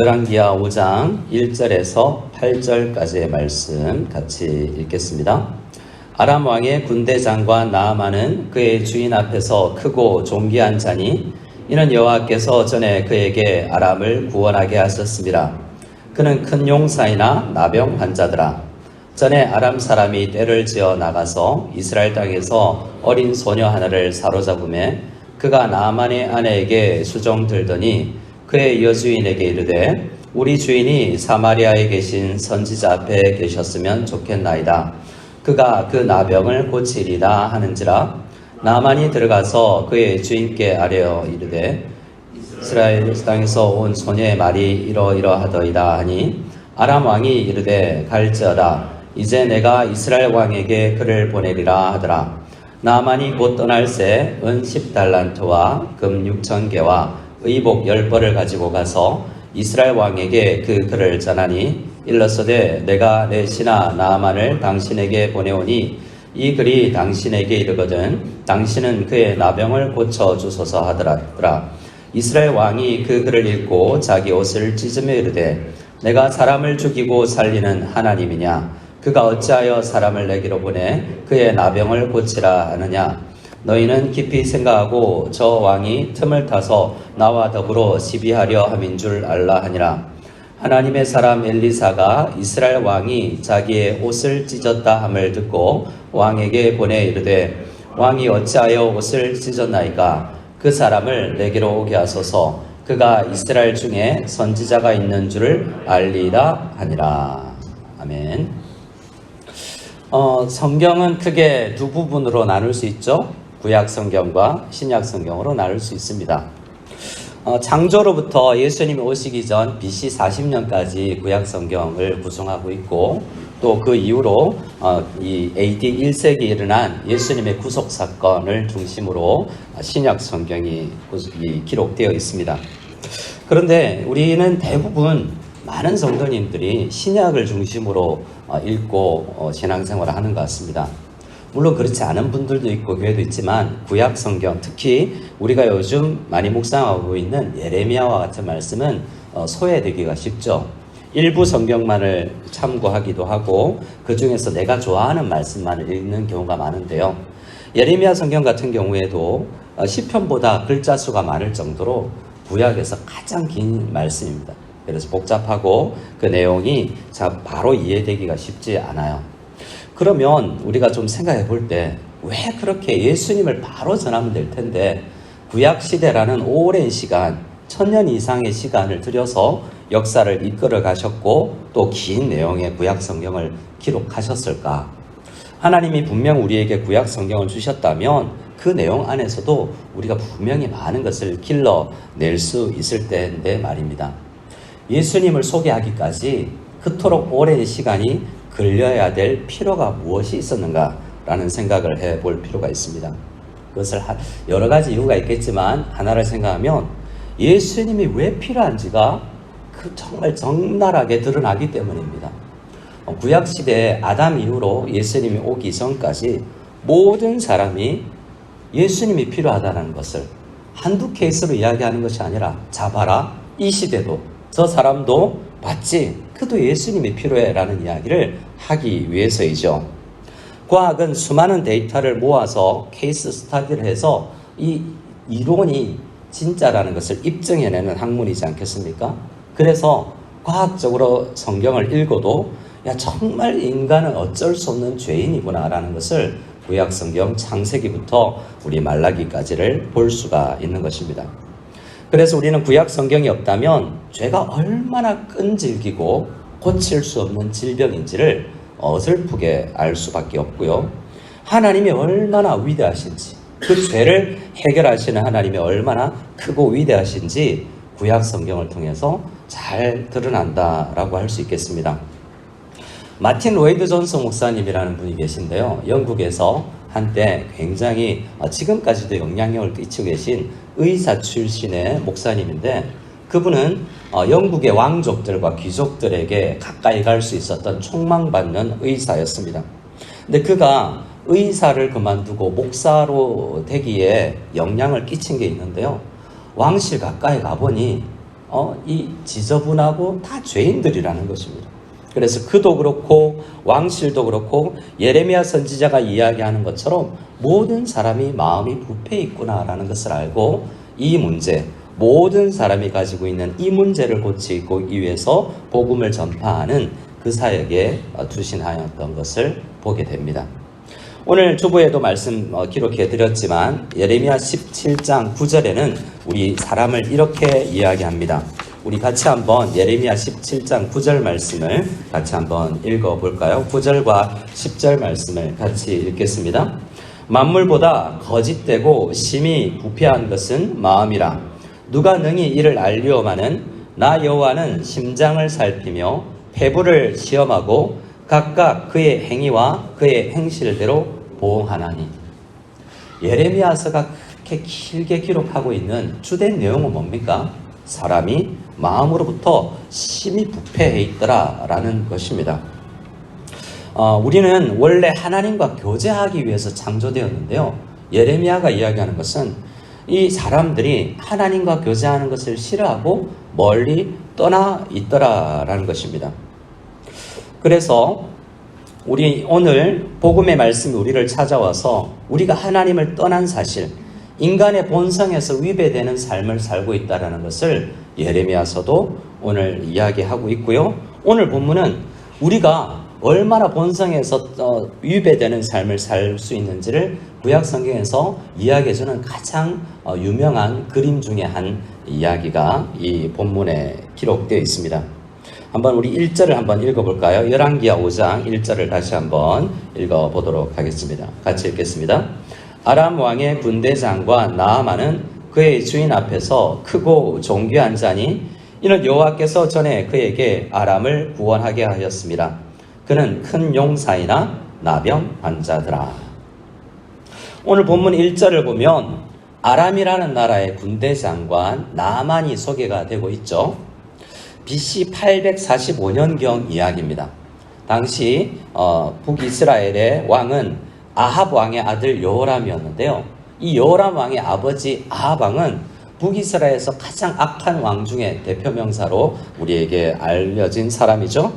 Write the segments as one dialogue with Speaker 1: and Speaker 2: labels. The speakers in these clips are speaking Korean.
Speaker 1: 열왕기하 5장 1절에서 8절까지의 말씀 같이 읽겠습니다. 아람 왕의 군대 장관 나아만은 그의 주인 앞에서 크고 존귀한 자니 이는 여호와께서 전에 그에게 아람을 구원하게 하셨습니다. 그는 큰 용사이나 나병 환자더라. 전에 아람 사람이 떼를 지어 나가서 이스라엘 땅에서 어린 소녀 하나를 사로잡음에 그가 나아만의 아내에게 수종 들더니 그의 여주인에게 이르되 우리 주인이 사마리아에 계신 선지자 앞에 계셨으면 좋겠나이다. 그가 그 나병을 고치리라 하는지라. 나아만이 들어가서 그의 주인께 아뢰어 이르되 이스라엘 땅에서 온 소녀의 말이 이러이러하더이다 하니 아람 왕이 이르되 갈지어다. 이제 내가 이스라엘 왕에게 그를 보내리라 하더라. 나아만이 곧 떠날새 은 10달란트와 금 6,000개와 의복 10벌을 가지고 가서 이스라엘 왕에게 그 글을 전하니 일러서되 내가 내 신하 나아만을 당신에게 보내오니 이 글이 당신에게 이르거든 당신은 그의 나병을 고쳐주소서 하더라. 이스라엘 왕이 그 글을 읽고 자기 옷을 찢으며 이르되 내가 사람을 죽이고 살리는 하나님이냐? 그가 어찌하여 사람을 내게로 보내 그의 나병을 고치라 하느냐? 너희는 깊이 생각하고 저 왕이 틈을 타서 나와 더불어 시비하려 함인 줄 알라 하니라. 하나님의 사람 엘리사가 이스라엘 왕이 자기의 옷을 찢었다 함을 듣고 왕에게 보내 이르되 왕이 어찌하여 옷을 찢었나이까? 그 사람을 내게로 오게 하소서. 그가 이스라엘 중에 선지자가 있는 줄을 알리라 하니라. 아멘. 성경은 크게 두 부분으로 나눌 수 있죠. 구약 성경과 신약 성경으로 나눌 수 있습니다. 창조로부터 예수님이 오시기 전 BC 40년까지 구약 성경을 구성하고 있고 또 그 이후로 이 AD 1세기에 일어난 예수님의 구속 사건을 중심으로 신약 성경이 기록되어 있습니다. 그런데 우리는 대부분 많은 성도님들이 신약을 중심으로 읽고 신앙생활을 하는 것 같습니다. 물론 그렇지 않은 분들도 있고 교회도 있지만 구약 성경, 특히 우리가 요즘 많이 묵상하고 있는 예레미야와 같은 말씀은 소외되기가 쉽죠. 일부 성경만을 참고하기도 하고 그 중에서 내가 좋아하는 말씀만을 읽는 경우가 많은데요. 예레미야 성경 같은 경우에도 시편보다 글자 수가 많을 정도로 구약에서 가장 긴 말씀입니다. 그래서 복잡하고 그 내용이 바로 이해되기가 쉽지 않아요. 그러면 우리가 좀 생각해 볼 때 왜 그렇게 예수님을 바로 전하면 될 텐데 구약시대라는 오랜 시간, 1000년 이상의 시간을 들여서 역사를 이끌어 가셨고 또 긴 내용의 구약성경을 기록하셨을까? 하나님이 분명 우리에게 구약성경을 주셨다면 그 내용 안에서도 우리가 분명히 많은 것을 길러낼 수 있을 때인데 말입니다. 예수님을 소개하기까지 그토록 오랜 시간이 걸려야 될 필요가 무엇이 있었는가라는 생각을 해볼 필요가 있습니다. 그것을 여러 가지 이유가 있겠지만 하나를 생각하면 예수님이 왜 필요한지가 정말 적나라하게 드러나기 때문입니다. 구약시대 아담 이후로 예수님이 오기 전까지 모든 사람이 예수님이 필요하다는 것을 한두 케이스로 이야기하는 것이 아니라 자 봐라 이 시대도 저 사람도 맞지? 그도 예수님이 필요해 라는 이야기를 하기 위해서이죠. 과학은 수많은 데이터를 모아서 케이스 스터디를 해서 이 이론이 진짜라는 것을 입증해내는 학문이지 않겠습니까? 그래서 과학적으로 성경을 읽어도 야 정말 인간은 어쩔 수 없는 죄인이구나 라는 것을 구약 성경 창세기부터 우리 말라기까지를 볼 수가 있는 것입니다. 그래서 우리는 구약 성경이 없다면 죄가 얼마나 끈질기고 고칠 수 없는 질병인지를 어설프게 알 수밖에 없고요. 하나님이 얼마나 위대하신지, 그 죄를 해결하시는 하나님이 얼마나 크고 위대하신지 구약 성경을 통해서 잘 드러난다라고 할 수 있겠습니다. 마틴 로이드 존스 목사님이라는 분이 계신데요. 영국에서 한때 굉장히 지금까지도 영향력을 끼치고 계신 의사 출신의 목사님인데 그분은 영국의 왕족들과 귀족들에게 가까이 갈 수 있었던 촉망받는 의사였습니다. 근데 그가 의사를 그만두고 목사로 되기에 영향을 끼친 게 있는데요. 왕실 가까이 가보니 이 지저분하고 다 죄인들이라는 것입니다. 그래서 그도 그렇고 왕실도 그렇고 예레미야 선지자가 이야기하는 것처럼 모든 사람이 마음이 부패 있구나라는 것을 알고 이 문제, 모든 사람이 가지고 있는 이 문제를 고치기 위해서 복음을 전파하는 그 사역에 투신하였던 것을 보게 됩니다. 오늘 주보에도 말씀 기록해 드렸지만 예레미야 17장 9절에는 우리 사람을 이렇게 이야기합니다. 우리 같이 한번 예레미야 17장 9절 말씀을 같이 한번 읽어볼까요? 9절과 10절 말씀을 같이 읽겠습니다. 만물보다 거짓되고 심히 부패한 것은 마음이라. 누가 능히 이를 알리오마는 나 여호와는 심장을 살피며 폐부를 시험하고 각각 그의 행위와 그의 행실대로 보응하나니. 예레미야서가 그렇게 길게 기록하고 있는 주된 내용은 뭡니까? 사람이 마음으로부터 심히 부패해 있더라라는 것입니다. 우리는 원래 하나님과 교제하기 위해서 창조되었는데요. 예레미야가 이야기하는 것은 이 사람들이 하나님과 교제하는 것을 싫어하고 멀리 떠나 있더라라는 것입니다. 그래서 우리 오늘 복음의 말씀이 우리를 찾아와서 우리가 하나님을 떠난 사실, 인간의 본성에서 위배되는 삶을 살고 있다는 것을 예레미야서도 오늘 이야기하고 있고요. 오늘 본문은 우리가 얼마나 본성에서 위배되는 삶을 살 수 있는지를 구약 성경에서 이야기해주는 가장 유명한 그림 중에 한 이야기가 이 본문에 기록되어 있습니다. 한번 우리 1절을 한번 읽어볼까요? 열왕기하 5장 1절을 다시 한번 읽어보도록 하겠습니다. 같이 읽겠습니다. 아람 왕의 군대장관 나아만은 그의 주인 앞에서 크고 존귀한 자니 이는 여호와께서 전에 그에게 아람을 구원하게 하였습니다. 그는 큰 용사이나 나병 환자더라. 오늘 본문 1절을 보면 아람이라는 나라의 군대장관 나아만이 소개가 되고 있죠. BC 845년경 이야기입니다. 당시 북이스라엘의 왕은 아합 왕의 아들 여호람이었는데요. 이 여호람 왕의 아버지 아합 왕은 북이스라엘에서 가장 악한 왕 중에 대표 명사로 우리에게 알려진 사람이죠.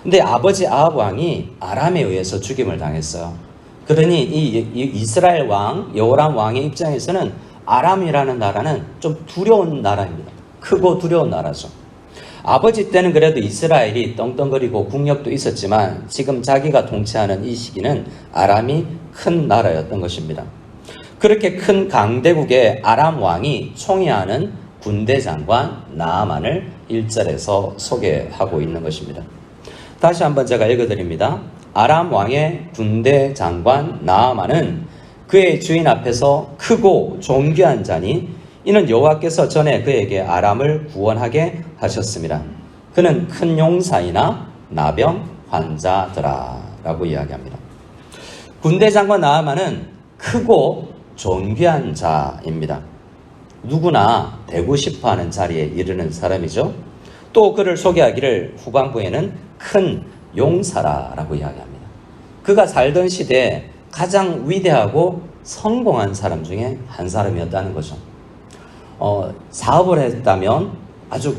Speaker 1: 근데 아버지 아합 왕이 아람에 의해서 죽임을 당했어요. 그러니 이 이스라엘 왕 여호람 왕의 입장에서는 아람이라는 나라는 좀 두려운 나라입니다. 크고 두려운 나라죠. 아버지 때는 그래도 이스라엘이 떵떵거리고 국력도 있었지만 지금 자기가 통치하는 이 시기는 아람이 큰 나라였던 것입니다. 그렇게 큰 강대국의 아람 왕이 총애하는 군대 장관 나아만을 1절에서 소개하고 있는 것입니다. 다시 한번 제가 읽어드립니다. 아람 왕의 군대 장관 나아만은 그의 주인 앞에서 크고 존귀한 자니 이는 여호와께서 전에 그에게 아람을 구원하게 하셨습니다. 그는 큰 용사이나 나병 환자더라 라고 이야기합니다. 군대 장관 나아만은 크고 존귀한 자입니다. 누구나 되고 싶어하는 자리에 이르는 사람이죠. 또 그를 소개하기를 후반부에는 큰 용사라고 이야기합니다. 그가 살던 시대에 가장 위대하고 성공한 사람 중에 한 사람이었다는 거죠. 사업을 했다면 아주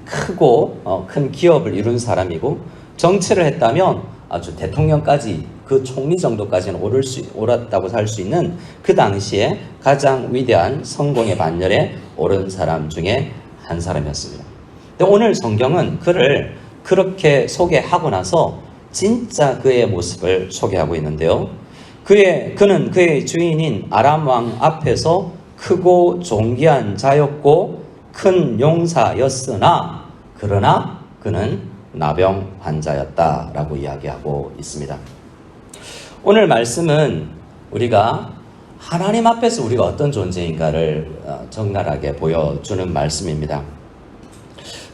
Speaker 1: 크고 큰 기업을 이룬 사람이고, 정치를 했다면 아주 대통령까지 그 총리 정도까지는 오랐다고 할 수 있는 그 당시에 가장 위대한 성공의 반열에 오른 사람 중에 한 사람이었습니다. 근데 오늘 성경은 그를 그렇게 소개하고 나서 진짜 그의 모습을 소개하고 있는데요. 그는 그의 주인인 아람 왕 앞에서 크고 존귀한 자였고 큰 용사였으나 그러나 그는 나병 환자였다라고 이야기하고 있습니다. 오늘 말씀은 우리가 하나님 앞에서 우리가 어떤 존재인가를 적나라하게 보여주는 말씀입니다.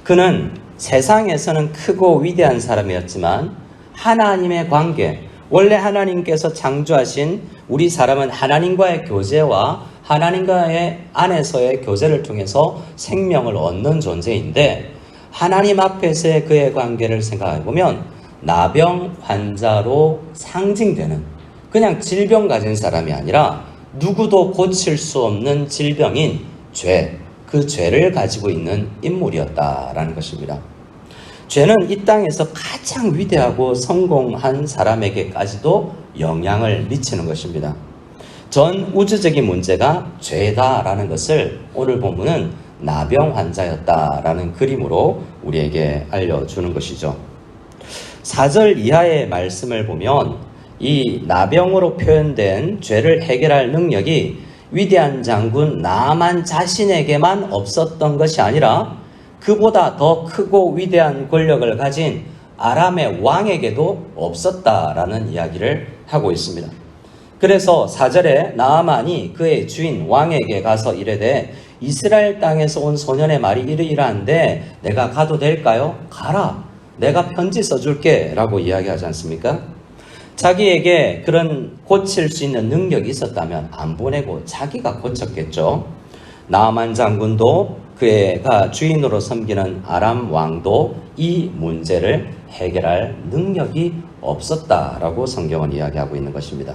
Speaker 1: 그는 세상에서는 크고 위대한 사람이었지만 하나님의 관계, 원래 하나님께서 창조하신 우리 사람은 하나님과의 교제와 하나님과의 안에서의 교제를 통해서 생명을 얻는 존재인데, 하나님 앞에서의 그의 관계를 생각해 보면 나병 환자로 상징되는, 그냥 질병 가진 사람이 아니라 누구도 고칠 수 없는 질병인 죄, 그 죄를 가지고 있는 인물이었다라는 것입니다. 죄는 이 땅에서 가장 위대하고 성공한 사람에게까지도 영향을 미치는 것입니다. 전 우주적인 문제가 죄다라는 것을 오늘 본문은 나병 환자였다라는 그림으로 우리에게 알려주는 것이죠. 4절 이하의 말씀을 보면 이 나병으로 표현된 죄를 해결할 능력이 위대한 장군 나만 자신에게만 없었던 것이 아니라 그보다 더 크고 위대한 권력을 가진 아람의 왕에게도 없었다라는 이야기를 하고 있습니다. 그래서 4절에 나아만이 그의 주인 왕에게 가서 이르되 이스라엘 땅에서 온 소년의 말이 이러이러한데 내가 가도 될까요? 가라. 내가 편지 써줄게 라고 이야기하지 않습니까? 자기에게 그런 고칠 수 있는 능력이 있었다면 안 보내고 자기가 고쳤겠죠. 나아만 장군도 그가 주인으로 섬기는 아람 왕도 이 문제를 해결할 능력이 없었다라고 성경은 이야기하고 있는 것입니다.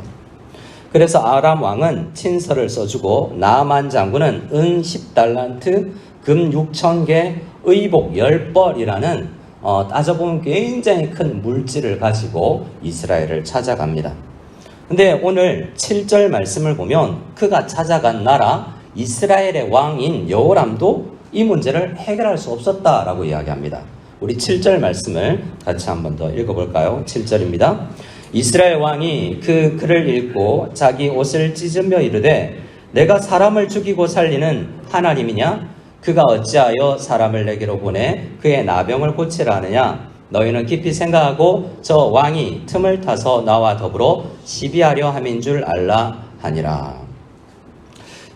Speaker 1: 그래서 아람 왕은 친서를 써주고 나아만 장군은 은 10달란트, 금 6,000개, 의복 10벌이라는 따져보면 굉장히 큰 물질을 가지고 이스라엘을 찾아갑니다. 근데 오늘 7절 말씀을 보면 그가 찾아간 나라 이스라엘의 왕인 여호람도 이 문제를 해결할 수 없었다라고 이야기합니다. 우리 7절 말씀을 같이 한 번 더 읽어볼까요? 7절입니다. 이스라엘 왕이 그 글을 읽고 자기 옷을 찢으며 이르되 내가 사람을 죽이고 살리는 하나님이냐? 그가 어찌하여 사람을 내게로 보내 그의 나병을 고치라 하느냐? 너희는 깊이 생각하고 저 왕이 틈을 타서 나와 더불어 시비하려 함인 줄 알라 하니라.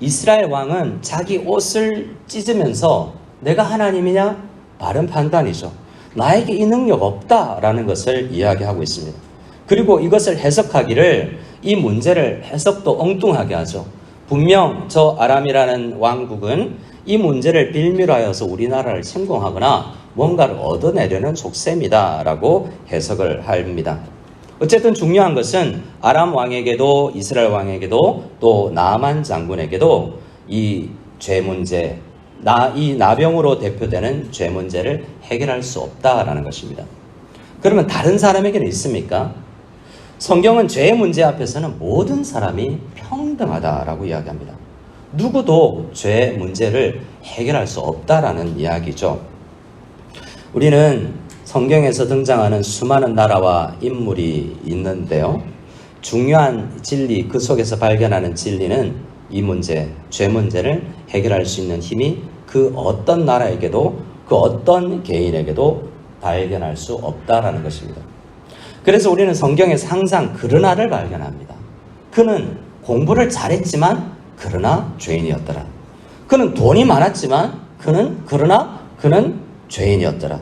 Speaker 1: 이스라엘 왕은 자기 옷을 찢으면서 내가 하나님이냐? 바른 판단이죠. 나에게 이 능력 없다라는 것을 이야기하고 있습니다. 그리고 이것을 해석하기를 이 문제를 해석도 엉뚱하게 하죠. 분명 저 아람이라는 왕국은 이 문제를 빌미로 하여서 우리나라를 침공하거나 뭔가를 얻어내려는 족쇄입니다 라고 해석을 합니다. 어쨌든 중요한 것은 아람 왕에게도 이스라엘 왕에게도 또 나아만 장군에게도 이 죄 문제, 이 나병으로 대표되는 죄 문제를 해결할 수 없다라는 것입니다. 그러면 다른 사람에게는 있습니까? 성경은 죄의 문제 앞에서는 모든 사람이 평등하다라고 이야기합니다. 누구도 죄 문제를 해결할 수 없다라는 이야기죠. 우리는 성경에서 등장하는 수많은 나라와 인물이 있는데요. 중요한 진리, 그 속에서 발견하는 진리는 이 문제, 죄 문제를 해결할 수 있는 힘이 그 어떤 나라에게도 그 어떤 개인에게도 발견할 수 없다라는 것입니다. 그래서 우리는 성경에서 항상 그러나를 발견합니다. 그는 공부를 잘했지만 그러나 죄인이었더라. 그는 돈이 많았지만 그는 죄인이었더라.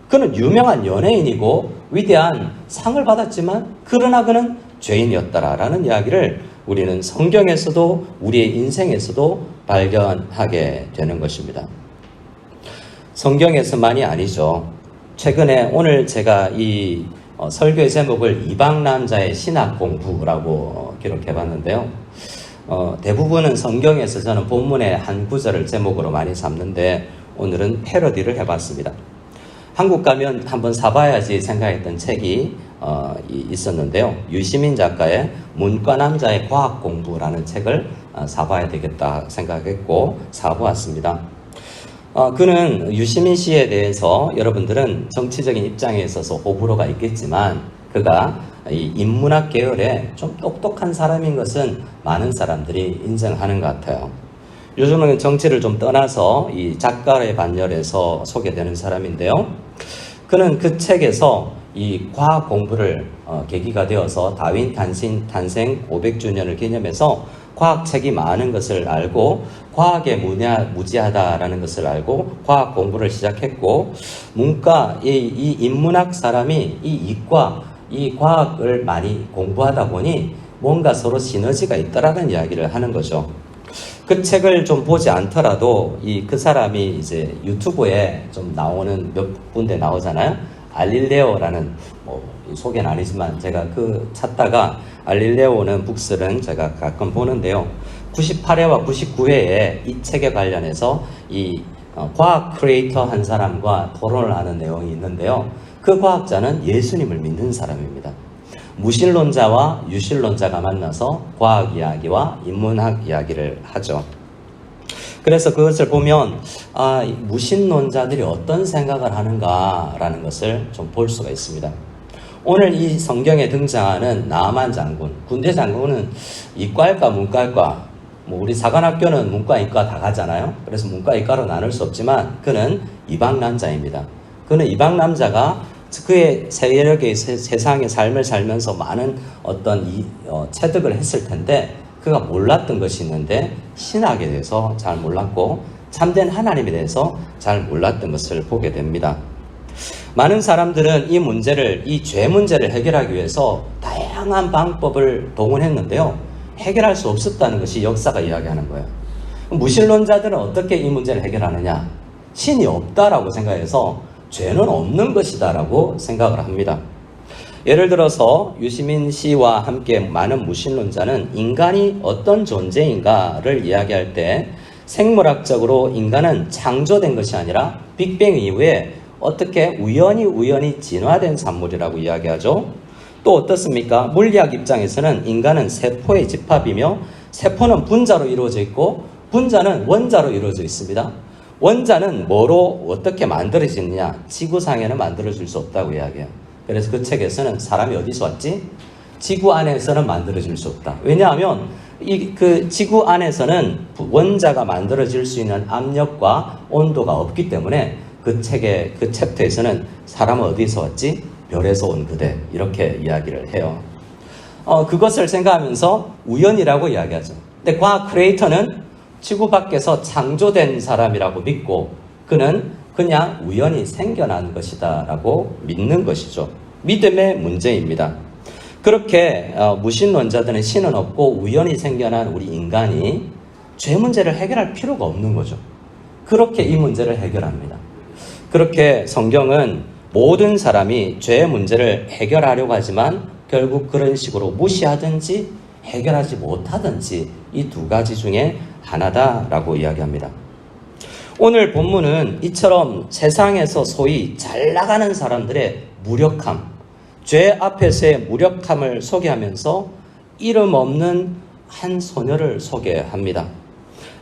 Speaker 1: 그는 유명한 연예인이고 위대한 상을 받았지만 그러나 그는 죄인이었더라 라는 이야기를 우리는 성경에서도 우리의 인생에서도 발견하게 되는 것입니다. 성경에서만이 아니죠. 최근에 오늘 제가 이 설교의 제목을 이방남자의 신학공부라고 기록해봤는데요. 대부분은 성경에서 저는 본문의 한 구절을 제목으로 많이 잡는데 오늘은 패러디를 해봤습니다. 한국 가면 한번 사봐야지 생각했던 책이 있었는데요. 유시민 작가의 문과남자의 과학공부라는 책을 사봐야 되겠다 생각했고 사보았습니다. 그는 유시민 씨에 대해서 여러분들은 정치적인 입장에 있어서 호불호가 있겠지만 그가 이 인문학 계열에 좀 똑똑한 사람인 것은 많은 사람들이 인정하는 것 같아요. 요즘은 정치를 좀 떠나서 이 작가의 반열에서 소개되는 사람인데요. 그는 그 책에서 이 과학 공부를 계기가 되어서 다윈 탄생 500주년을 기념해서 과학책이 많은 것을 알고 과학에 무지하다라는 것을 알고 과학 공부를 시작했고 문과 이 인문학 사람이 이 이과 이 과학을 많이 공부하다 보니 뭔가 서로 시너지가 있다라는 이야기를 하는 거죠. 그 책을 좀 보지 않더라도 그 사람이 이제 유튜브에 좀 나오는 몇 군데 나오잖아요. 알릴레오라는 소개는 아니지만 제가 찾다가 알릴레오는 북스는 제가 가끔 보는데요. 98회와 99회에 이 책에 관련해서 이 과학 크리에이터 한 사람과 토론을 하는 내용이 있는데요. 그 과학자는 예수님을 믿는 사람입니다. 무신론자와 유신론자가 만나서 과학 이야기와 인문학 이야기를 하죠. 그래서 그것을 보면 무신론자들이 어떤 생각을 하는가라는 것을 좀 볼 수가 있습니다. 오늘 이 성경에 등장하는 나아만 장군, 군대 장군은 이과일까 문과일까, 우리 사관학교는 문과, 이과 다 가잖아요. 그래서 문과, 이과로 나눌 수 없지만 그는 이방남자입니다. 그는 이방남자가 그의 세력의 세상의 삶을 살면서 많은 어떤 체득을 했을 텐데 그가 몰랐던 것이 있는데 신학에 대해서 잘 몰랐고 참된 하나님에 대해서 잘 몰랐던 것을 보게 됩니다. 많은 사람들은 이 죄 문제를 해결하기 위해서 다양한 방법을 동원했는데요. 해결할 수 없었다는 것이 역사가 이야기하는 거예요. 무신론자들은 어떻게 이 문제를 해결하느냐? 신이 없다라고 생각해서 죄는 없는 것이다라고 생각을 합니다. 예를 들어서 유시민 씨와 함께 많은 무신론자는 인간이 어떤 존재인가를 이야기할 때 생물학적으로 인간은 창조된 것이 아니라 빅뱅 이후에 어떻게 우연히 진화된 산물이라고 이야기하죠. 또 어떻습니까? 물리학 입장에서는 인간은 세포의 집합이며 세포는 분자로 이루어져 있고 분자는 원자로 이루어져 있습니다. 원자는 뭐로 어떻게 만들어지느냐? 지구상에는 만들어질 수 없다고 이야기해요. 그래서 그 책에서는 사람이 어디서 왔지? 지구 안에서는 만들어질 수 없다. 왜냐하면 그 지구 안에서는 원자가 만들어질 수 있는 압력과 온도가 없기 때문에 그 챕터에서는 사람은 어디서 왔지? 별에서 온 그대, 이렇게 이야기를 해요. 그것을 생각하면서 우연이라고 이야기하죠. 근데 과학 크리에이터는 지구 밖에서 창조된 사람이라고 믿고 그는 그냥 우연히 생겨난 것이다 라고 믿는 것이죠. 믿음의 문제입니다. 그렇게 무신론자들은 신은 없고 우연히 생겨난 우리 인간이 죄 문제를 해결할 필요가 없는 거죠. 그렇게 이 문제를 해결합니다. 그렇게 성경은 모든 사람이 죄의 문제를 해결하려고 하지만 결국 그런 식으로 무시하든지 해결하지 못하든지 이 두 가지 중에 하나다라고 이야기합니다. 오늘 본문은 이처럼 세상에서 소위 잘 나가는 사람들의 무력함, 죄 앞에서의 무력함을 소개하면서 이름 없는 한 소녀를 소개합니다.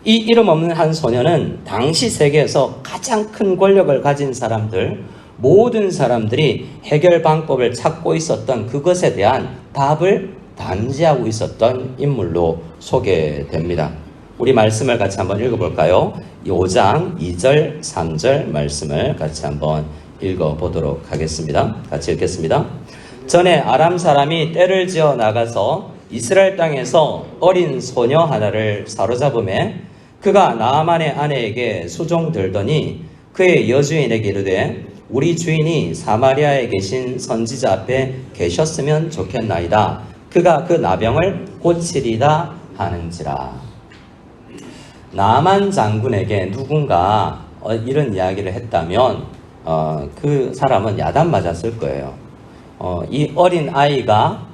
Speaker 1: 이 이름 없는 한 소녀는 당시 세계에서 가장 큰 권력을 가진 사람들, 모든 사람들이 해결 방법을 찾고 있었던 그것에 대한 답을 단지하고 있었던 인물로 소개됩니다. 우리 말씀을 같이 한번 읽어볼까요? 5장 2절 3절 말씀을 같이 한번 읽어보도록 하겠습니다. 같이 읽겠습니다. 전에 아람 사람이 떼를 지어 나가서 이스라엘 땅에서 어린 소녀 하나를 사로잡음에 그가 나아만의 아내에게 수종들더니 그의 여주인에게 이르되 우리 주인이 사마리아에 계신 선지자 앞에 계셨으면 좋겠나이다. 그가 그 나병을 고치리다 하는지라. 나아만 장군에게 누군가 이런 이야기를 했다면 그 사람은 야단 맞았을 거예요. 이 어린 아이가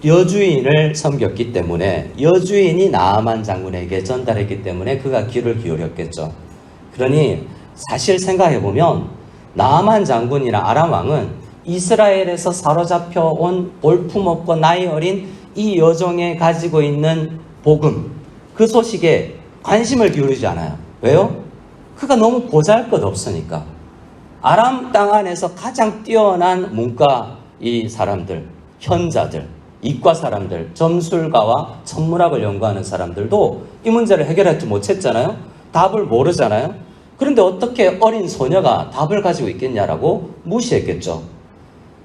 Speaker 1: 여주인을 섬겼기 때문에 여주인이 나아만 장군에게 전달했기 때문에 그가 귀를 기울였겠죠. 그러니 사실 생각해보면 나아만 장군이나 아람 왕은 이스라엘에서 사로잡혀 온 볼품없고 나이 어린 이 여종에 가지고 있는 복음, 그 소식에 관심을 기울이지 않아요. 왜요? 그가 너무 보잘것없으니까. 아람 땅 안에서 가장 뛰어난 문과 이 사람들, 현자들, 이과 사람들, 점술가와 천문학을 연구하는 사람들도 이 문제를 해결하지 못했잖아요. 답을 모르잖아요. 그런데 어떻게 어린 소녀가 답을 가지고 있겠냐라고 무시했겠죠.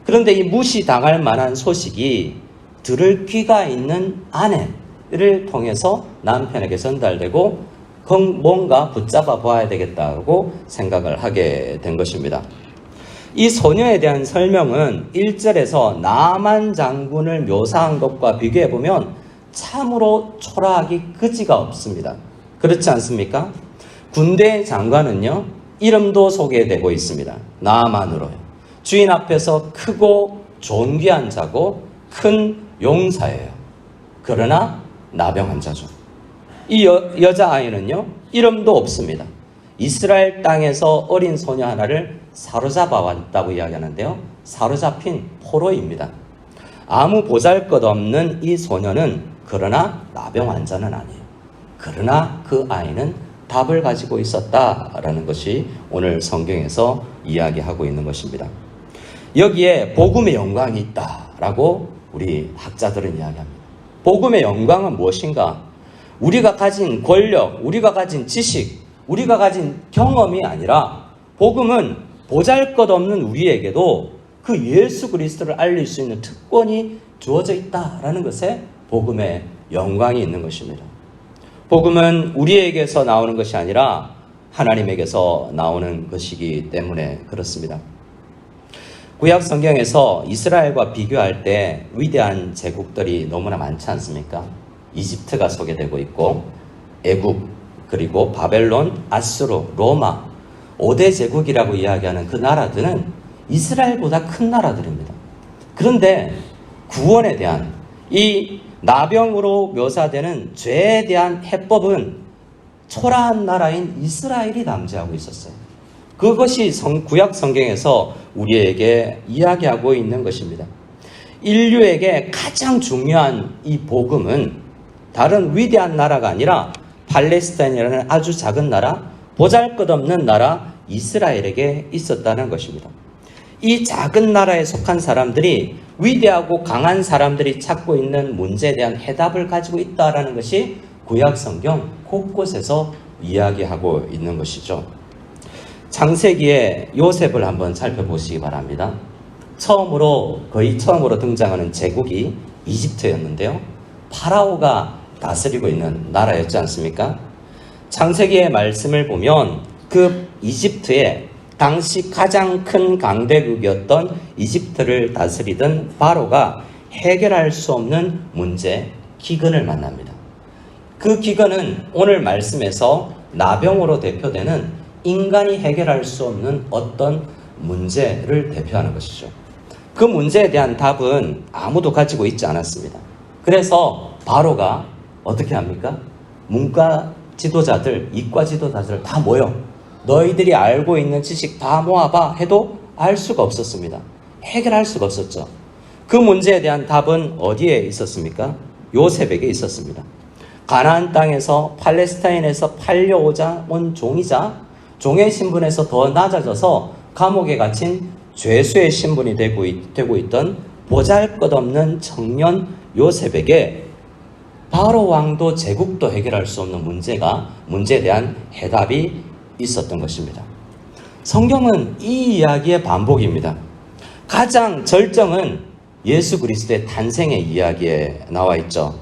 Speaker 1: 그런데 이 무시당할 만한 소식이 들을 귀가 있는 아내를 통해서 남편에게 전달되고 뭔가 붙잡아 보아야 되겠다고 생각을 하게 된 것입니다. 이 소녀에 대한 설명은 1절에서 나아만 장군을 묘사한 것과 비교해보면 참으로 초라하기 그지가 없습니다. 그렇지 않습니까? 군대 장관은요, 이름도 소개되고 있습니다. 나아만으로요. 주인 앞에서 크고 존귀한 자고 큰 용사예요. 그러나 나병 환자죠. 이 여자아이는요, 이름도 없습니다. 이스라엘 땅에서 어린 소녀 하나를 사로잡아 왔다고 이야기하는데요. 사로잡힌 포로입니다. 아무 보잘것없는 이 소녀는 그러나 나병 환자는 아니에요. 그러나 그 아이는 답을 가지고 있었다라는 것이 오늘 성경에서 이야기하고 있는 것입니다. 여기에 복음의 영광이 있다라고 우리 학자들은 이야기합니다. 복음의 영광은 무엇인가? 우리가 가진 권력, 우리가 가진 지식, 우리가 가진 경험이 아니라 복음은 보잘것없는 우리에게도 그 예수 그리스도를 알릴 수 있는 특권이 주어져 있다라는 것에 복음의 영광이 있는 것입니다. 복음은 우리에게서 나오는 것이 아니라 하나님에게서 나오는 것이기 때문에 그렇습니다. 구약 성경에서 이스라엘과 비교할 때 위대한 제국들이 너무나 많지 않습니까? 이집트가 소개되고 있고 애굽, 그리고 바벨론, 아수르, 로마 5대 제국이라고 이야기하는 그 나라들은 이스라엘보다 큰 나라들입니다. 그런데 구원에 대한 이 나병으로 묘사되는 죄에 대한 해법은 초라한 나라인 이스라엘이 담지하고 있었어요. 그것이 구약 성경에서 우리에게 이야기하고 있는 것입니다. 인류에게 가장 중요한 이 복음은 다른 위대한 나라가 아니라 팔레스타인이라는 아주 작은 나라, 보잘것없는 나라 이스라엘에게 있었다는 것입니다. 이 작은 나라에 속한 사람들이 위대하고 강한 사람들이 찾고 있는 문제에 대한 해답을 가지고 있다는 것이 구약 성경 곳곳에서 이야기하고 있는 것이죠. 창세기에 요셉을 한번 살펴보시기 바랍니다. 거의 처음으로 등장하는 제국이 이집트였는데요. 파라오가 다스리고 있는 나라였지 않습니까? 창세기의 말씀을 보면 그 이집트에 당시 가장 큰 강대국이었던 이집트를 다스리던 바로가 해결할 수 없는 문제, 기근을 만납니다. 그 기근은 오늘 말씀에서 나병으로 대표되는 인간이 해결할 수 없는 어떤 문제를 대표하는 것이죠. 그 문제에 대한 답은 아무도 가지고 있지 않았습니다. 그래서 바로가 어떻게 합니까? 문과 지도자들, 이과 지도자들 다 모여 너희들이 알고 있는 지식 다 모아봐 해도 알 수가 없었습니다. 해결할 수가 없었죠. 그 문제에 대한 답은 어디에 있었습니까? 요셉에게 있었습니다. 가나안 땅에서 팔레스타인에서 팔려오자 온 종이자 종의 신분에서 더 낮아져서 감옥에 갇힌 죄수의 신분이 되고 있던 보잘것없는 청년 요셉에게 바로 왕도 제국도 해결할 수 없는 문제에 대한 해답이 있었던 것입니다. 성경은 이 이야기의 반복입니다. 가장 절정은 예수 그리스도의 탄생의 이야기에 나와 있죠.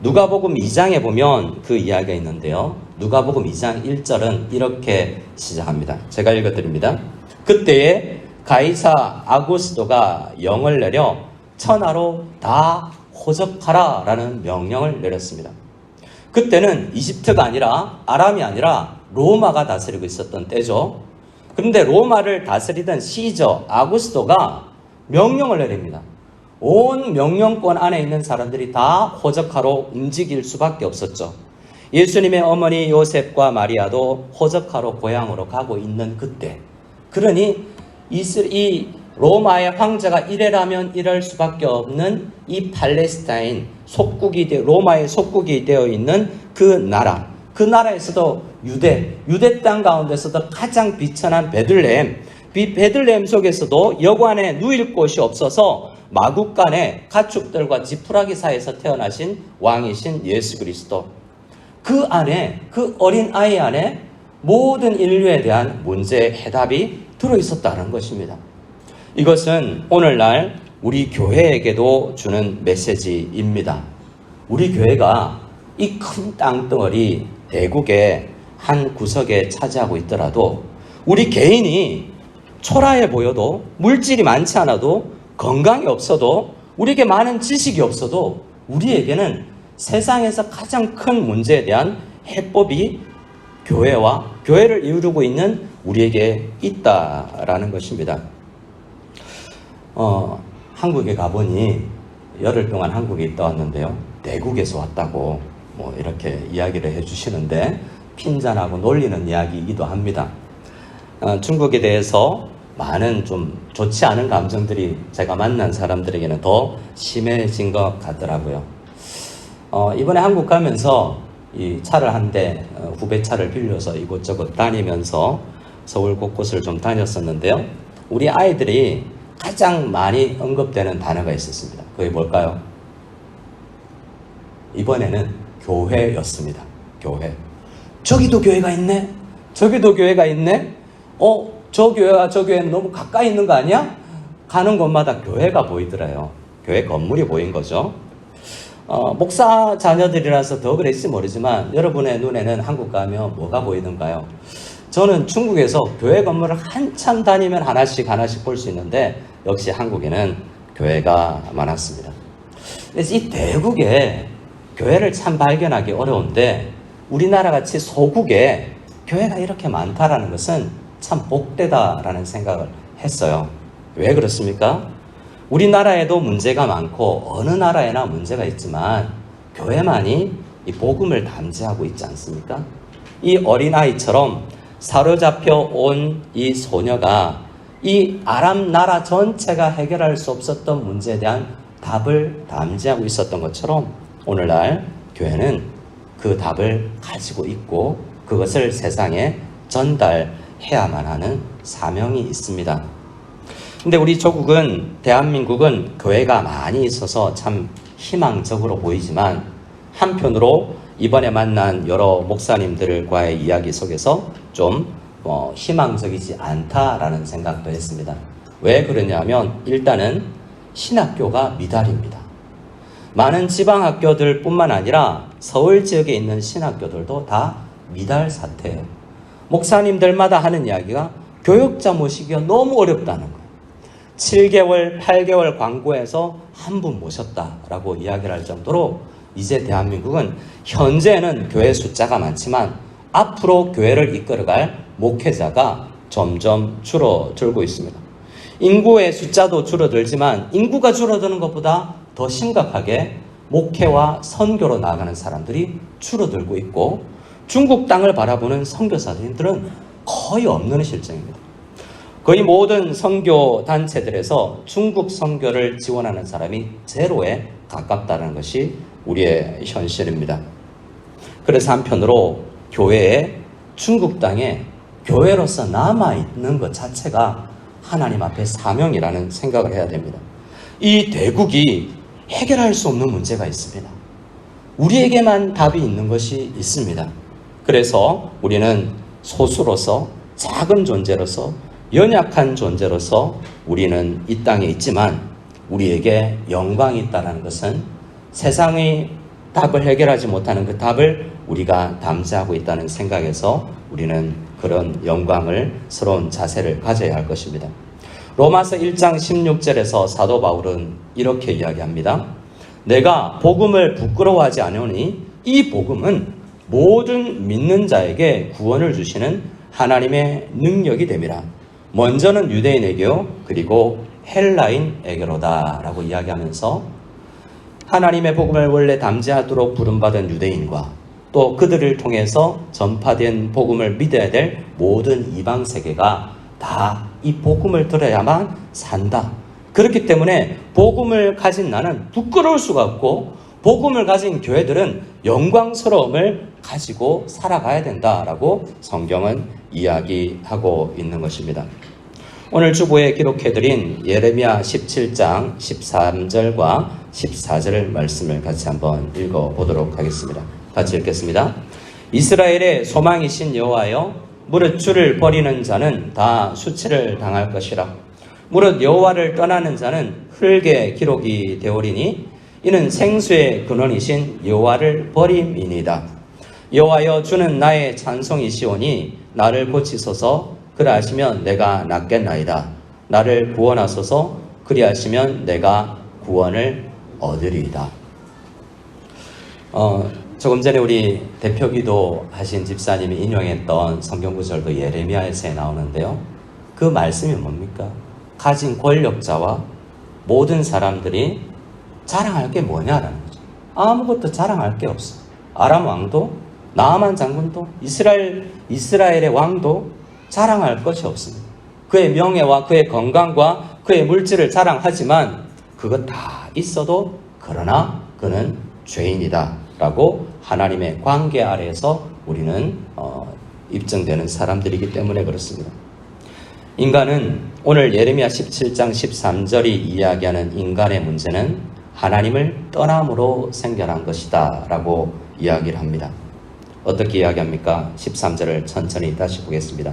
Speaker 1: 누가복음 2장에 보면 그 이야기가 있는데요. 누가복음 2장 1절은 이렇게 시작합니다. 제가 읽어드립니다. 그때에 가이사 아구스도가 영을 내려 천하로 다 호적하라 라는 명령을 내렸습니다. 그때는 이집트가 아니라 아람이 아니라 로마가 다스리고 있었던 때죠. 그런데 로마를 다스리던 시저 아구스도가 명령을 내립니다. 온 명령권 안에 있는 사람들이 다 호적하러 움직일 수밖에 없었죠. 예수님의 어머니 요셉과 마리아도 호적하러 고향으로 가고 있는 그때, 그러니 이 로마의 황제가 이래라면 이럴 수밖에 없는 이 팔레스타인 로마의 속국이 되어 있는 그 나라에서도 유대 땅 가운데서도 가장 비천한 베들레헴 속에서도 여관에 누일 곳이 없어서 마국간에 가축들과 지푸라기 사이에서 태어나신 왕이신 예수 그리스도, 그 안에, 그 어린 아이 안에 모든 인류에 대한 문제의 해답이 들어있었다는 것입니다. 이것은 오늘날 우리 교회에게도 주는 메시지입니다. 우리 교회가 이 큰 땅덩어리 대국의 한 구석에 차지하고 있더라도, 우리 개인이 초라해 보여도, 물질이 많지 않아도, 건강이 없어도, 우리에게 많은 지식이 없어도 우리에게는 세상에서 가장 큰 문제에 대한 해법이 교회를 이루고 있는 우리에게 있다라는 것입니다. 한국에 가보니 열흘 동안 한국에 있다 왔는데요. 대국에서 왔다고 이렇게 이야기를 해주시는데, 핀잔하고 놀리는 이야기이기도 합니다. 중국에 대해서 많은 좀 좋지 않은 감정들이 제가 만난 사람들에게는 더 심해진 것 같더라고요. 이번에 한국 가면서 이 차를 한 대 후배 차를 빌려서 이곳저곳 다니면서 서울 곳곳을 좀 다녔었는데요. 우리 아이들이 가장 많이 언급되는 단어가 있었습니다. 그게 뭘까요? 이번에는 교회였습니다. 교회. 저기도 교회가 있네? 저기도 교회가 있네? 저 교회와 저 교회는 너무 가까이 있는 거 아니야? 가는 곳마다 교회가 보이더래요. 교회 건물이 보인 거죠. 목사 자녀들이라서 더 그랬을지 모르지만 여러분의 눈에는 한국 가면 뭐가 보이는가요? 저는 중국에서 교회 건물을 한참 다니면 하나씩 볼 수 있는데 역시 한국에는 교회가 많았습니다. 그래서 이 대국에 교회를 참 발견하기 어려운데 우리나라 같이 소국에 교회가 이렇게 많다라는 것은 참 복되다라는 생각을 했어요. 왜 그렇습니까? 우리나라에도 문제가 많고 어느 나라에나 문제가 있지만 교회만이 이 복음을 담지하고 있지 않습니까? 이 어린아이처럼 사로잡혀 온 이 소녀가 이 아람 나라 전체가 해결할 수 없었던 문제에 대한 답을 담지하고 있었던 것처럼 오늘날 교회는 그 답을 가지고 있고 그것을 세상에 전달해야만 하는 사명이 있습니다. 근데 우리 조국은, 대한민국은 교회가 많이 있어서 참 희망적으로 보이지만 한편으로 이번에 만난 여러 목사님들과의 이야기 속에서 좀 희망적이지 않다라는 생각도 했습니다. 왜 그러냐면 일단은 신학교가 미달입니다. 많은 지방학교들 뿐만 아니라 서울 지역에 있는 신학교들도 다 미달 사태예요. 목사님들마다 하는 이야기가 교육자 모시기가 너무 어렵다는 거예요. 7개월, 8개월 광고해서 한 분 모셨다라고 이야기를 할 정도로 이제 대한민국은 현재는 교회 숫자가 많지만 앞으로 교회를 이끌어갈 목회자가 점점 줄어들고 있습니다. 인구의 숫자도 줄어들지만 인구가 줄어드는 것보다 더 심각하게 목회와 선교로 나아가는 사람들이 줄어들고 있고 중국 땅을 바라보는 선교사님들은 거의 없는 실정입니다. 거의 모든 선교 단체들에서 중국 선교를 지원하는 사람이 제로에 가깝다는 것이 우리의 현실입니다. 그래서 한편으로 교회에 중국 땅에 교회로서 남아있는 것 자체가 하나님 앞에 사명이라는 생각을 해야 됩니다. 이 대국이 해결할 수 없는 문제가 있습니다. 우리에게만 답이 있는 것이 있습니다. 그래서 우리는 소수로서 작은 존재로서 연약한 존재로서 우리는 이 땅에 있지만 우리에게 영광이 있다는 것은 세상의 답을 해결하지 못하는 그 답을 우리가 담지하고 있다는 생각에서 우리는 그런 영광스러운 자세를 가져야 할 것입니다. 로마서 1장 16절에서 사도 바울은 이렇게 이야기합니다. 내가 복음을 부끄러워하지 않으니 이 복음은 모든 믿는 자에게 구원을 주시는 하나님의 능력이 됨이라. 먼저는 유대인에게요 그리고 헬라인에게로다 라고 이야기하면서 하나님의 복음을 원래 담지하도록 부름받은 유대인과 또 그들을 통해서 전파된 복음을 믿어야 될 모든 이방 세계가 다 이 복음을 들어야만 산다. 그렇기 때문에 복음을 가진 나는 부끄러울 수가 없고 복음을 가진 교회들은 영광스러움을 가지고 살아가야 된다라고 성경은 이야기하고 있는 것입니다. 오늘 주보에 기록해드린 예레미야 17장 13절과 14절 말씀을 같이 한번 읽어보도록 하겠습니다. 같이 읽겠습니다. 이스라엘의 소망이신 여호와여, 무릇 주를 버리는 자는 다 수치를 당할 것이라. 무릇 여호와를 떠나는 자는 흙에 기록이 되오리니 이는 생수의 근원이신 여호와를 버림이니이다. 여호와여, 주는 나의 찬송이시오니 나를 고치소서. 그리하시면 내가 낫겠나이다. 나를 구원하소서. 그리하시면 내가 구원을 얻으리이다. 조금 전에 우리 대표기도 하신 집사님이 인용했던 성경구절도 예레미야에서 나오는데요. 그 말씀이 뭡니까? 가진 권력자와 모든 사람들이 자랑할 게 뭐냐라는 거죠. 아무것도 자랑할 게 없어. 아람 왕도 나아만 장군도 이스라엘의 왕도 자랑할 것이 없습니다. 그의 명예와 그의 건강과 그의 물질을 자랑하지만 그것 다 있어도 그러나 그는 죄인이다 라고 하나님의 관계 아래에서 우리는 입증되는 사람들이기 때문에 그렇습니다. 인간은 오늘 예레미야 17장 13절이 이야기하는 인간의 문제는 하나님을 떠남으로 생겨난 것이다 라고 이야기를 합니다. 어떻게 이야기합니까? 13절을 천천히 다시 보겠습니다.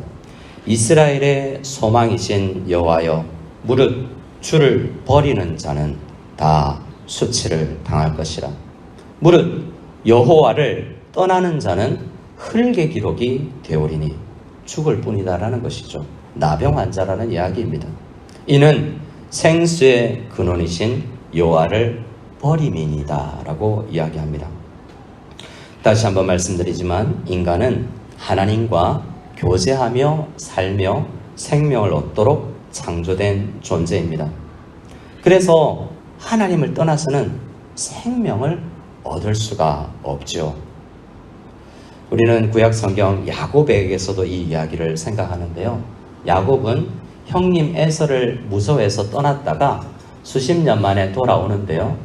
Speaker 1: 이스라엘의 소망이신 여호와여, 무릇 주를 버리는 자는 다 수치를 당할 것이라. 무릇 여호와를 떠나는 자는 흙의 기록이 되오리니 죽을 뿐이다라는 것이죠. 나병 환자라는 이야기입니다. 이는 생수의 근원이신 여호와를 버림이니이다 라고 이야기합니다. 다시 한번 말씀드리지만 인간은 하나님과 교제하며 살며 생명을 얻도록 창조된 존재입니다. 그래서 하나님을 떠나서는 생명을 얻을 수가 없죠. 우리는 구약 성경 야곱에게서도 이 이야기를 생각하는데요. 야곱은 형님 에서를 무서워해서 떠났다가 수십 년 만에 돌아오는데요.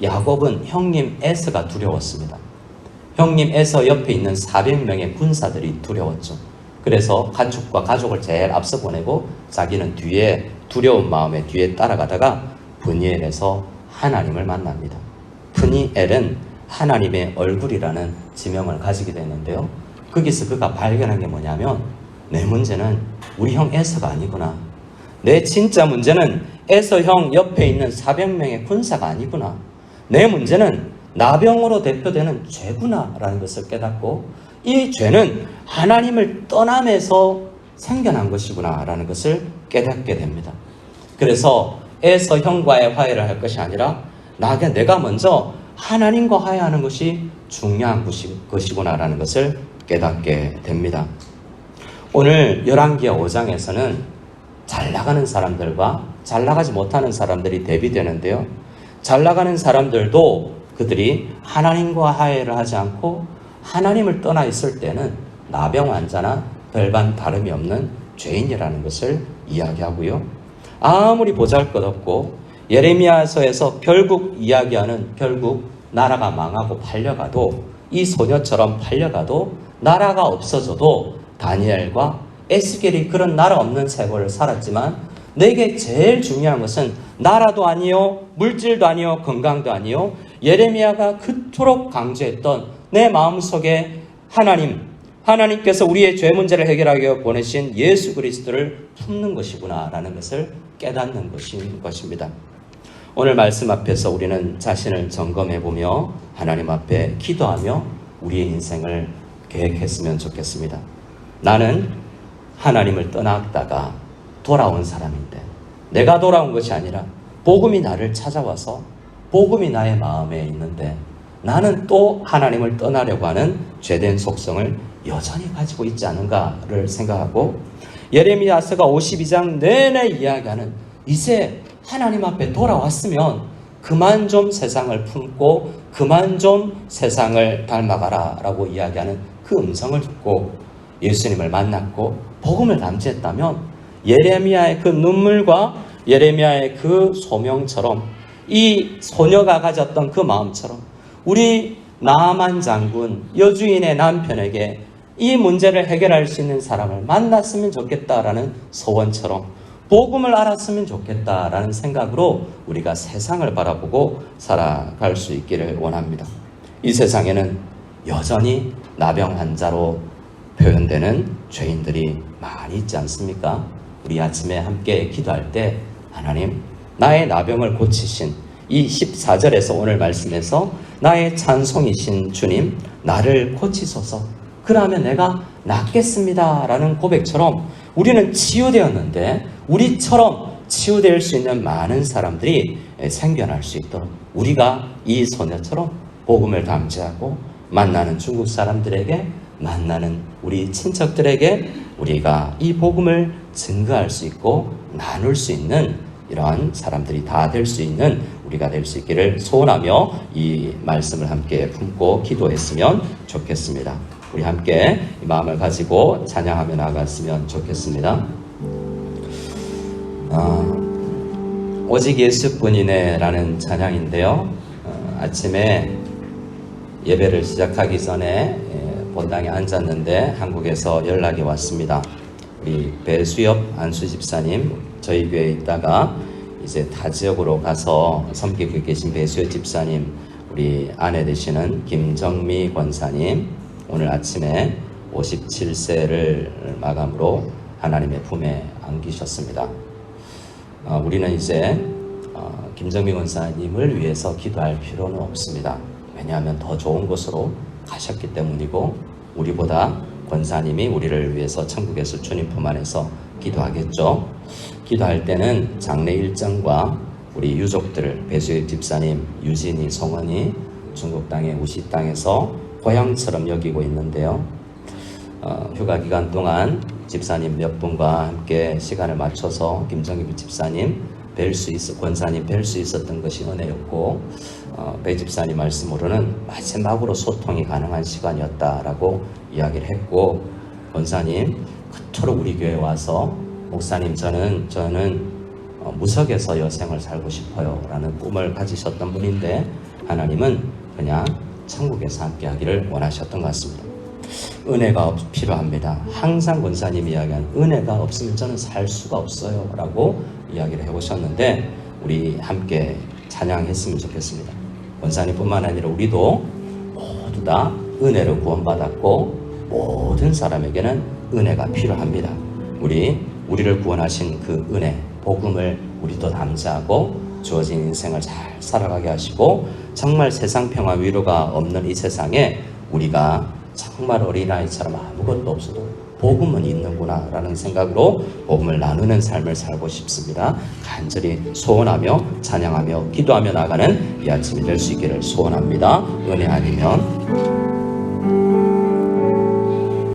Speaker 1: 야곱은 형님 에서가 두려웠습니다. 형님 에서 옆에 있는 400명의 군사들이 두려웠죠. 그래서 가축과 가족을 제일 앞서 보내고 자기는 뒤에 두려운 마음에 뒤에 따라가다가 브니엘에서 하나님을 만납니다. 브니엘은 하나님의 얼굴이라는 지명을 가지게 되는데요. 거기서 그가 발견한 게 뭐냐면 내 문제는 우리 형 에서가 아니구나. 내 진짜 문제는 에서 형 옆에 있는 400명의 군사가 아니구나. 내 문제는 나병으로 대표되는 죄구나 라는 것을 깨닫고 이 죄는 하나님을 떠남에서 생겨난 것이구나 라는 것을 깨닫게 됩니다. 그래서 에서 형과의 화해를 할 것이 아니라 내가 먼저 하나님과 화해하는 것이 중요한 것이구나 라는 것을 깨닫게 됩니다. 오늘 열왕기하 5장에서는 잘 나가는 사람들과 잘 나가지 못하는 사람들이 대비되는데요. 잘 나가는 사람들도 그들이 하나님과 화해를 하지 않고 하나님을 떠나 있을 때는 나병 환자나 별반 다름이 없는 죄인이라는 것을 이야기하고요. 아무리 보잘것없고 예레미야서에서 결국 이야기하는 결국 나라가 망하고 팔려가도 이 소녀처럼 팔려가도 나라가 없어져도 다니엘과 에스겔이 그런 나라 없는 세월을 살았지만 내게 제일 중요한 것은 나라도 아니요 물질도 아니요 건강도 아니요 예레미야가 그토록 강조했던 내 마음속에 하나님께서 우리의 죄 문제를 해결하기 위해 보내신 예수 그리스도를 품는 것이구나 라는 것을 깨닫는 것입니다. 오늘 말씀 앞에서 우리는 자신을 점검해보며 하나님 앞에 기도하며 우리의 인생을 계획했으면 좋겠습니다. 나는 하나님을 떠났다가 돌아온 사람인데 내가 돌아온 것이 아니라 복음이 나를 찾아와서 복음이 나의 마음에 있는데 나는 또 하나님을 떠나려고 하는 죄된 속성을 여전히 가지고 있지 않은가를 생각하고 예레미야서가 52장 내내 이야기하는 이제 하나님 앞에 돌아왔으면 그만 좀 세상을 품고 그만 좀 세상을 닮아가라 라고 이야기하는 그 음성을 듣고 예수님을 만났고 복음을 담지했다면 예레미야의 그 눈물과 예레미야의 그 소명처럼 이 소녀가 가졌던 그 마음처럼 우리 나아만 장군 여주인의 남편에게 이 문제를 해결할 수 있는 사람을 만났으면 좋겠다라는 소원처럼 복음을 알았으면 좋겠다라는 생각으로 우리가 세상을 바라보고 살아갈 수 있기를 원합니다. 이 세상에는 여전히 나병 환자로 표현되는 죄인들이 많이 있지 않습니까? 우리 아침에 함께 기도할 때 하나님 나의 나병을 고치신 이 14절에서 오늘 말씀에서 나의 찬송이신 주님 나를 고치소서 그러면 내가 낫겠습니다 라는 고백처럼 우리는 치유되었는데 우리처럼 치유될 수 있는 많은 사람들이 생겨날 수 있도록 우리가 이 소녀처럼 복음을 담지하고 만나는 중국 사람들에게 만나는 우리 친척들에게 우리가 이 복음을 증거할 수 있고 나눌 수 있는 이러한 사람들이 다 될 수 있는 우리가 될 수 있기를 소원하며 이 말씀을 함께 품고 기도했으면 좋겠습니다. 우리 함께 이 마음을 가지고 찬양하며 나갔으면 좋겠습니다. 오직 예수뿐이네 라는 찬양인데요. 아침에 예배를 시작하기 전에 본당에 앉았는데 한국에서 연락이 왔습니다. 우리 배수엽 안수 집사님 저희 교회에 있다가 이제 타 지역으로 가서 섬기고 계신 배수엽 집사님, 우리 아내 되시는 김정미 권사님 오늘 아침에 57세를 마감으로 하나님의 품에 안기셨습니다. 우리는 이제 김정미 권사님을 위해서 기도할 필요는 없습니다. 왜냐하면 더 좋은 곳으로 가셨기 때문이고 우리보다 권사님이 우리를 위해서 천국에서 주님 품 안에서 기도하겠죠. 기도할 때는 장례 일정과 우리 유족들, 배수엽 집사님, 유진이, 송은이 중국 땅의 우시 땅에서 고향처럼 여기고 있는데요. 휴가 기간 동안 집사님 몇 분과 함께 시간을 맞춰서 김정희 집사님 권사님 뵐 수 있었던 것이 은혜였고 배 집사님 말씀으로는 마지막으로 소통이 가능한 시간이었다라고 이야기를 했고, 권사님 그토록 우리 교회에 와서 목사님 저는 무석에서 여생을 살고 싶어요 라는 꿈을 가지셨던 분인데 하나님은 그냥 천국에서 함께 하기를 원하셨던 것 같습니다. 은혜가 필요합니다. 항상 권사님이 이야기한 은혜가 없으면 저는 살 수가 없어요 라고 이야기를 해오셨는데 우리 함께 찬양했으면 좋겠습니다. 권사님뿐만 아니라 우리도 모두 다 은혜로 구원받았고 모든 사람에게는 은혜가 필요합니다. 우리를 구원하신 그 은혜, 복음을 우리도 담자하고 주어진 인생을 잘 살아가게 하시고 정말 세상 평화 위로가 없는 이 세상에 우리가 정말 어린아이처럼 아무것도 없어도 복음은 있는구나 라는 생각으로 복음을 나누는 삶을 살고 싶습니다. 간절히 소원하며 찬양하며 기도하며 나가는 이 아침이 될 수 있기를 소원합니다. 은혜 아니면